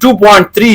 2.3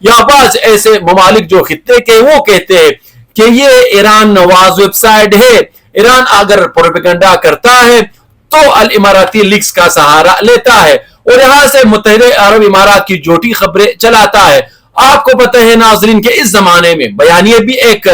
یا بعض ایسے ممالک جو خطے کے وہ کہتے ہیں کہ یہ ایران نواز ویب سائٹ ہے، ایران اگر پروپیگنڈا کرتا ہے تو الاماراتی لیکس کا سہارا لیتا ہے اور یہاں سے متحدہ عرب امارات کی جھوٹی خبریں چلاتا ہے۔ آپ کو پتہ ہے ناظرین کہ اس زمانے میں بیانیے بھی ایک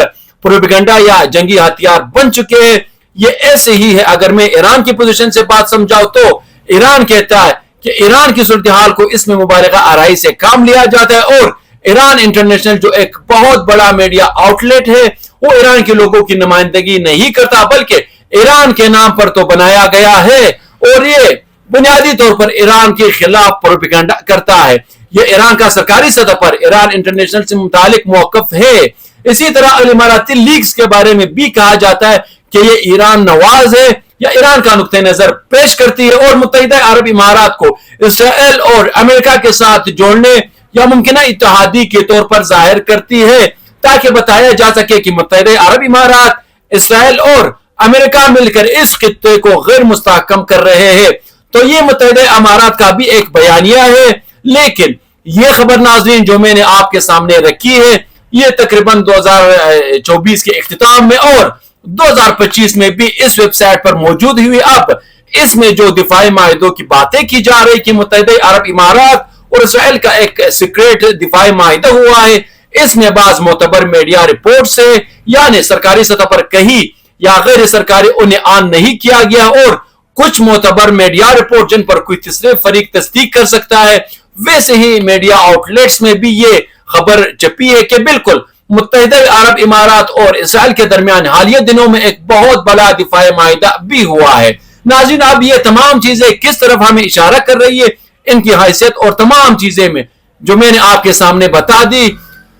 پروپیگنڈا یا جنگی ہتھیار بن چکے ہیں۔ یہ ایسے ہی ہے، اگر میں ایران کی پوزیشن سے بات سمجھاؤں تو ایران کہتا ہے کہ ایران کی صورتحال کو اس میں مبالغہ آرائی سے کام لیا جاتا ہے، اور ایران انٹرنیشنل جو ایک بہت بڑا میڈیا آؤٹ لیٹ ہے وہ ایران کے لوگوں کی نمائندگی نہیں کرتا، بلکہ ایران کے نام پر تو بنایا گیا ہے اور یہ بنیادی طور پر ایران کے خلاف پروپیگنڈا کرتا ہے۔ یہ ایران کا سرکاری سطح پر ایران انٹرنیشنل سے متعلق موقف ہے۔ اسی طرح الاماراتی لیکس کے بارے میں بھی کہا جاتا ہے کہ یہ ایران نواز ہے یا ایران کا نقطہ نظر پیش کرتی ہے اور متحدہ عرب امارات کو اسرائیل اور امریکہ کے ساتھ جوڑنے یا ممکنہ اتحادی کے طور پر ظاہر کرتی ہے، تاکہ بتایا جا سکے کہ متحدہ عرب امارات، اسرائیل اور امریکہ مل کر اس خطے کو غیر مستحکم کر رہے ہیں۔ تو یہ متحدہ امارات کا بھی ایک بیانیہ ہے، لیکن یہ خبر ناظرین جو میں نے آپ کے سامنے رکھی ہے یہ تقریباً 2024 کے اختتام میں اور 2025 میں بھی اس ویب سائٹ پر موجود ہوئی۔ اب اس میں جو دفاعی معاہدوں کی باتیں کی جا رہی کہ متحدہ عرب امارات اور اسرائیل کا ایک سیکریٹ دفاعی معاہدہ ہوا ہے، اس میں بعض معتبر میڈیا رپورٹ سے یعنی سرکاری سطح پر کہیں یا غیر سرکاری انہیں آن نہیں کیا گیا، اور کچھ معتبر میڈیا رپورٹ جن پر کوئی تیسرے فریق تصدیق کر سکتا ہے، ویسے ہی میڈیا آؤٹ لیٹس میں بھی یہ خبر چھپی ہے کہ بالکل متحدہ عرب امارات اور اسرائیل کے درمیان حالیہ دنوں میں ایک بہت بڑا دفاعی معاہدہ بھی ہوا ہے۔ ناظرین اب یہ تمام چیزیں کس طرف ہمیں اشارہ کر رہی ہے، ان کی حیثیت اور تمام چیزیں میں جو میں نے آپ کے سامنے بتا دی،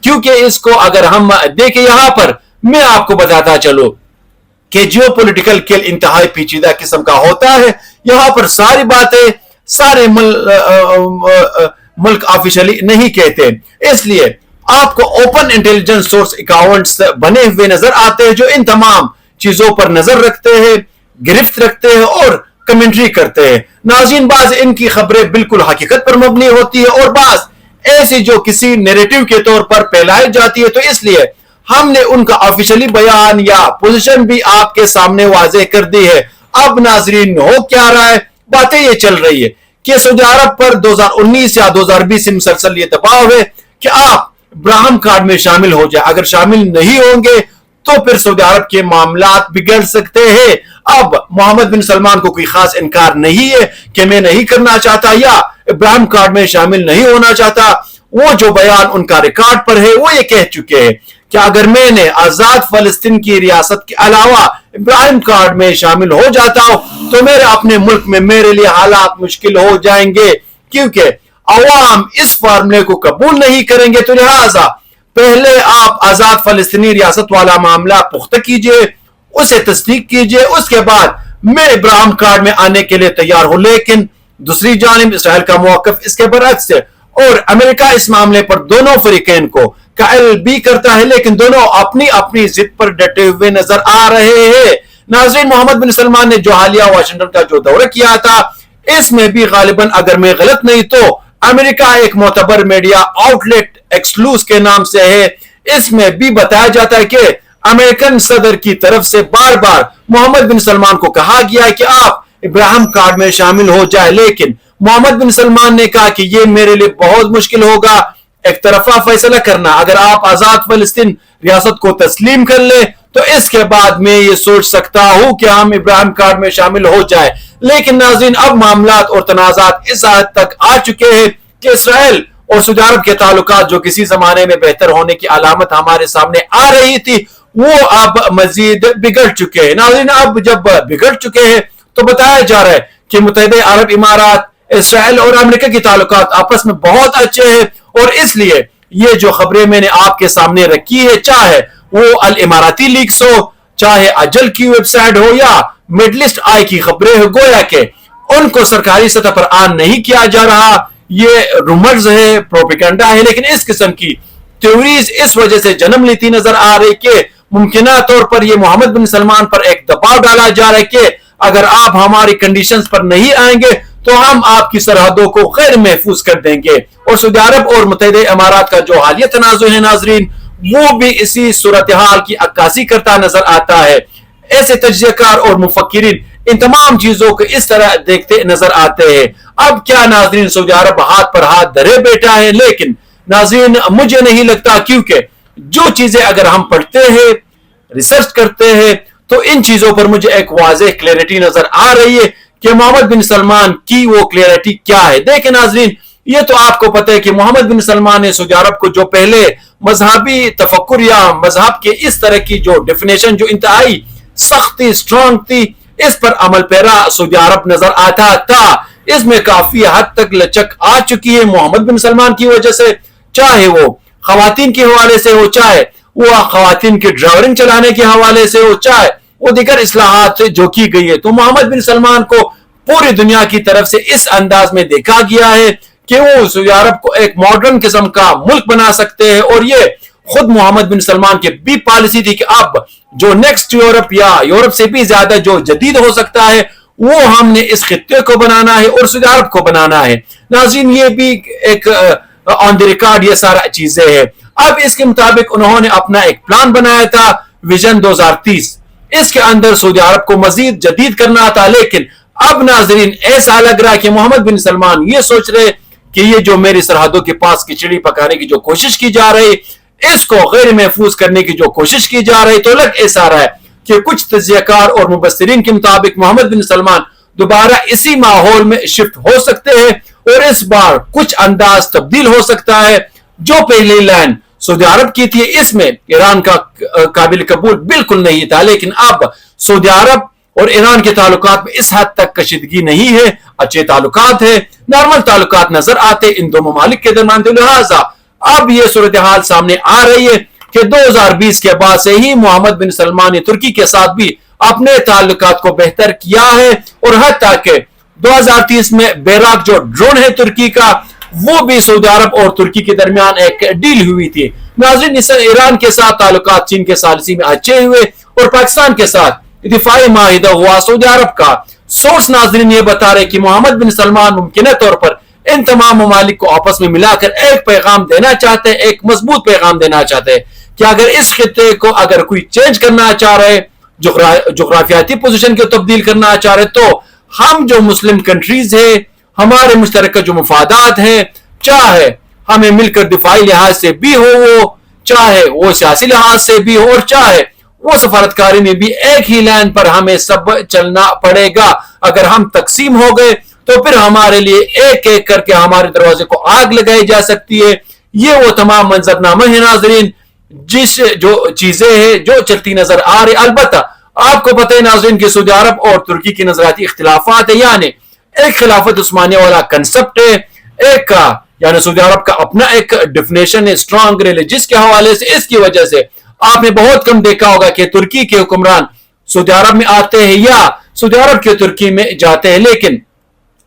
کیونکہ اس کو اگر ہم دیکھیں یہاں پر میں آپ کو بتاتا چلوں کہ جیو پولیٹیکل کھیل انتہائی پیچیدہ قسم کا ہوتا ہے۔ یہاں پر ساری باتیں سارے ملک آفیشلی نہیں کہتے، اس لیے آپ کو اوپن انٹیلیجنس سورس اکاؤنٹس بنے ہوئے نظر آتے ہیں جو ان تمام چیزوں پر نظر رکھتے ہیں، گرفت رکھتے ہیں اور کمنٹری کرتے ہیں۔ ناظرین بعض ان کی خبریں بالکل حقیقت پر مبنی ہوتی ہے اور بعض ایسی جو کسی نیریٹو کے طور پر پھیلائی جاتی ہے، تو اس لیے ہم نے ان کا آفیشلی بیان یا پوزیشن بھی آپ کے سامنے واضح کر دی ہے۔ اب ناظرین ہو کیا رہا ہے، باتیں یہ چل رہی ہے کہ سعودی عرب پر 2019 یا 2020 سے مسلسل یہ دباؤ ہے کہ آپ ابراہیم کارڈ میں شامل ہو جائے، اگر شامل نہیں ہوں گے تو پھر سعودی عرب کے معاملات بگڑ سکتے ہیں۔ اب محمد بن سلمان کو کوئی خاص انکار نہیں ہے کہ میں نہیں کرنا چاہتا یا ابراہیم کارڈ میں شامل نہیں ہونا چاہتا، وہ جو بیان ان کا ریکارڈ پر ہے وہ یہ کہہ چکے ہیں کہ اگر میں نے آزاد فلسطین کی ریاست کے علاوہ ابراہیم کارڈ میں شامل ہو جاتا ہوں تو میرے اپنے ملک میں میرے لیے حالات مشکل ہو جائیں گے، کیونکہ عوام اس فارمولے کو قبول نہیں کریں گے۔ تو لہٰذا پہلے آپ آزاد فلسطینی ریاست والا معاملہ پختہ کیجئے، اسے تصدیق کیجئے، اس کے بعد میں ابراہیم کارڈ میں آنے کے لیے تیار ہوں۔ لیکن دوسری جانب اسرائیل کا موقف اس کے برعکس ہے اور امریکہ اس معاملے پر دونوں فریقین کو قائل بھی کرتا ہے، لیکن دونوں اپنی اپنی ضد پر ڈٹے ہوئے نظر آ رہے ہیں۔ ناظرین محمد بن سلمان نے جو حالیہ واشنگٹن کا جو دورہ کیا تھا اس میں بھی غالباً اگر میں غلط نہیں تو امریکہ ایک معتبر میڈیا آؤٹ لیٹ ایکسکلوز کے نام سے ہے، اس میں بھی بتایا جاتا ہے کہ امریکن صدر کی طرف سے بار بار محمد بن سلمان کو کہا گیا ہے کہ آپ ابراہیم کارڈ میں شامل ہو جائے، لیکن محمد بن سلمان نے کہا کہ یہ میرے لیے بہت مشکل ہوگا ایک طرفہ فیصلہ کرنا، اگر آپ آزاد فلسطین ریاست کو تسلیم کر لیں تو اس کے بعد میں یہ سوچ سکتا ہوں کہ ہم ابراہیم کارڈ میں شامل ہو جائے۔ لیکن ناظرین اب معاملات اور تنازعات اس حد تک آ چکے ہیں کہ اسرائیل اور سعودی عرب کے تعلقات جو کسی زمانے میں بہتر ہونے کی علامت ہمارے سامنے آ رہی تھی وہ اب مزید بگڑ چکے ہیں۔ ناظرین اب جب بگڑ چکے ہیں تو بتایا جا رہا ہے کہ متحدہ عرب امارات، اسرائیل اور امریکہ کی تعلقات آپس میں بہت اچھے ہیں، اور اس لیے یہ جو خبریں میں نے آپ کے سامنے رکھی ہے، چاہے وہ الاماراتی لیکس ہو، چاہے اجل کی ویب سائٹ ہو یا مڈل ایسٹ آئی کی خبریں ہو، گویا کہ ان کو سرکاری سطح پر آن نہیں کیا جا رہا، یہ رومرز ہے، پروپیگنڈا ہے، لیکن اس قسم کی تھیوریز اس وجہ سے جنم لیتی نظر آ رہی کہ ممکنہ طور پر یہ محمد بن سلمان پر ایک دباؤ ڈالا جا رہا ہے کہ اگر آپ ہماری کنڈیشنز پر نہیں آئیں گے تو ہم آپ کی سرحدوں کو غیر محفوظ کر دیں گے. اور سعودی عرب اور متحدہ امارات کا جو حالیہ تنازع ہے ناظرین وہ بھی اسی صورتحال کی عکاسی کرتا نظر آتا ہے. ایسے تجزیہ کار اور مفکرین ان تمام چیزوں کو اس طرح دیکھتے نظر آتے ہیں. اب کیا ناظرین سعودی عرب ہاتھ پر ہاتھ دھرے بیٹھا ہے؟ لیکن ناظرین مجھے نہیں لگتا، کیونکہ جو چیزیں اگر ہم پڑھتے ہیں ریسرچ کرتے ہیں تو ان چیزوں پر مجھے ایک واضح کلیئرٹی نظر آ رہی ہے کہ محمد بن سلمان کی وہ کلیئرٹی کیا ہے. دیکھیں ناظرین یہ تو آپ کو پتہ ہے کہ محمد بن سلمان نے سعودی عرب کو جو پہلے مذہبی تفکر یا مذہب کے اس طرح کی جو ڈیفینیشن جو انتہائی سخت تھی، اسٹرانگ تھی، اس پر عمل پیرا سعودی عرب نظر آتا تھا. اس میں کافی حد تک لچک آ چکی ہے محمد بن سلمان کی وجہ سے، چاہے وہ خواتین کے حوالے سے ہو، چاہے وہ خواتین کے ڈرائیورنگ چلانے کے حوالے سے ہو، چاہے وہ دیگر اصلاحات جو کی گئی ہے. تو محمد بن سلمان کو پوری دنیا کی طرف سے اس انداز میں دیکھا گیا ہے کہ وہ سعودی عرب کو ایک ماڈرن قسم کا ملک بنا سکتے ہیں. اور یہ خود محمد بن سلمان کی بھی پالیسی تھی کہ اب جو نیکسٹ یورپ یا یورپ سے بھی زیادہ جو جدید ہو سکتا ہے وہ ہم نے اس خطے کو بنانا ہے اور سعودی عرب کو بنانا ہے. ناظرین یہ بھی ایک آن دی ریکارڈ یہ سارا چیزیں ہیں. اب اس کے مطابق انہوں نے اپنا ایک پلان بنایا تھا ویژن 2030. اس کے اندر سعودی عرب کو مزید جدید کرنا تھا. لیکن اب ناظرین ایسا لگ رہا ہے کہ محمد بن سلمان یہ سوچ رہے کہ یہ جو میری سرحدوں کے پاس کھچڑی پکانے کی جو کوشش کی جا رہی اس کو غیر محفوظ کرنے کی جو کوشش کی جا رہی، تو لگ ایسا رہا ہے کہ کچھ تجزیہ کار اور مبصرین کے مطابق محمد بن سلمان دوبارہ اسی ماحول میں شفٹ ہو سکتے ہیں اور اس بار کچھ انداز تبدیل ہو سکتا ہے. جو پہلی لائن سعودی عرب کی تھی اس میں ایران کا قابل قبول بالکل نہیں تھا، لیکن اب سعودی عرب اور ایران کے تعلقات میں اس حد تک کشیدگی نہیں ہے، اچھے تعلقات ہیں، نارمل تعلقات نظر آتے ان دو ممالک کے درمیان. لہٰذا اب یہ صورتحال سامنے آ رہی ہے کہ 2020 کے بعد سے ہی محمد بن سلمان نے ترکی کے ساتھ بھی اپنے تعلقات کو بہتر کیا ہے اور حتیٰ کہ 2030 میں بیراک جو ڈرون ہے ترکی کا وہ بھی سعودی عرب اور ترکی کے درمیان ایک ڈیل ہوئی تھی. ناظرین اس سے ایران کے ساتھ تعلقات چین کے ثالثی میں اچھے ہوئے اور پاکستان کے ساتھ دفاعی معاہدہ ہوا سعودی عرب کا. سورس ناظرین یہ بتا رہے کہ محمد بن سلمان ممکنہ طور پر ان تمام ممالک کو آپس میں ملا کر ایک پیغام دینا چاہتے ہیں، ایک مضبوط پیغام دینا چاہتے ہیں کہ اگر اس خطے کو اگر کوئی چینج کرنا چاہ رہے، جغرافیاتی پوزیشن کو تبدیل کرنا چاہ رہے، تو ہم جو مسلم کنٹریز ہیں ہمارے مشترکہ جو مفادات ہیں، چاہے ہمیں مل کر دفاعی لحاظ سے بھی ہو، وہ چاہے وہ سیاسی لحاظ سے بھی ہو، اور چاہے وہ سفارتکاری میں بھی ایک ہی لائن پر ہمیں سب چلنا پڑے گا. اگر ہم تقسیم ہو گئے تو پھر ہمارے لیے ایک ایک کر کے ہمارے دروازے کو آگ لگائی جا سکتی ہے. یہ وہ تمام منظرنامے ہیں ناظرین جس جو چیزیں ہیں جو چلتی نظر آ رہی. البتہ آپ کو پتہ ہے ناظرین کہ سعودی عرب اور ترکی کے نظریاتی اختلافات ہیں، یعنی ایک خلافت عثمانیہ والا کنسپٹ ہے، ایک کا یعنی سعودی عرب کا اپنا ایک ڈیفینیشن ہے اسٹرانگ ریلیجس کے حوالے سے. اس کی وجہ سے آپ نے بہت کم دیکھا ہوگا کہ ترکی کے حکمران سعودی عرب میں آتے ہیں یا سعودی عرب کے ترکی میں جاتے ہیں. لیکن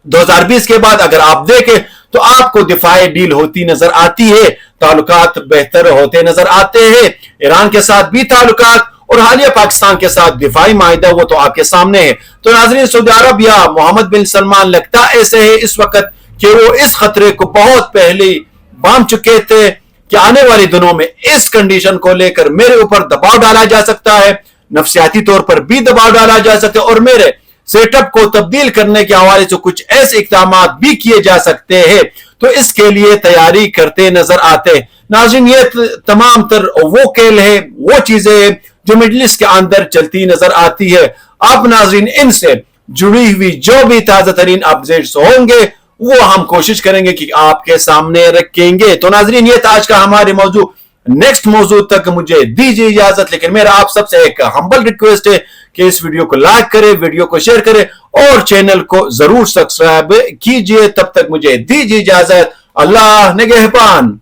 2020 کے بعد اگر آپ دیکھیں تو آپ کو دفاعی ڈیل ہوتی نظر آتی ہے، تعلقات بہتر ہوتے نظر آتے ہیں، ایران کے ساتھ بھی تعلقات اور حالیہ پاکستان کے ساتھ دفاعی معاہدہ وہ تو آپ کے سامنے ہے. تو ناظرین سعودی عرب یا محمد بن سلمان لگتا ایسے ہے اس وقت کہ وہ اس خطرے کو بہت پہلے بام چکے تھے کہ آنے والے دنوں میں اس کنڈیشن کو لے کر میرے اوپر دباؤ ڈالا جا سکتا ہے، نفسیاتی طور پر بھی دباؤ ڈالا جا سکتا ہے اور میرے سیٹ اپ کو تبدیل کرنے کے حوالے سے کچھ ایسے اقدامات بھی کیے جا سکتے ہیں. تو اس کے لیے تیاری کرتے نظر آتے ہیں. ناظرین یہ تمام تر وہ کھیل ہے، وہ چیزیں ہیں جو مڈل ایسٹ کے اندر چلتی نظر آتی ہے. اب ناظرین ان سے جڑی ہوئی جو بھی تازہ ترین اپڈیٹس ہوں گے وہ ہم کوشش کریں گے کہ آپ کے سامنے رکھیں گے. تو ناظرین یہ تھا آج کا ہمارے موضوع. نیکسٹ موضوع تک مجھے دیجیے اجازت، لیکن میرا آپ سب سے ایک ہمبل ریکویسٹ ہے کہ اس ویڈیو کو لائک کرے، ویڈیو کو شیئر کرے اور چینل کو ضرور سبسکرائب کیجیے. تب تک مجھے دیجیے اجازت. اللہ نگہبان.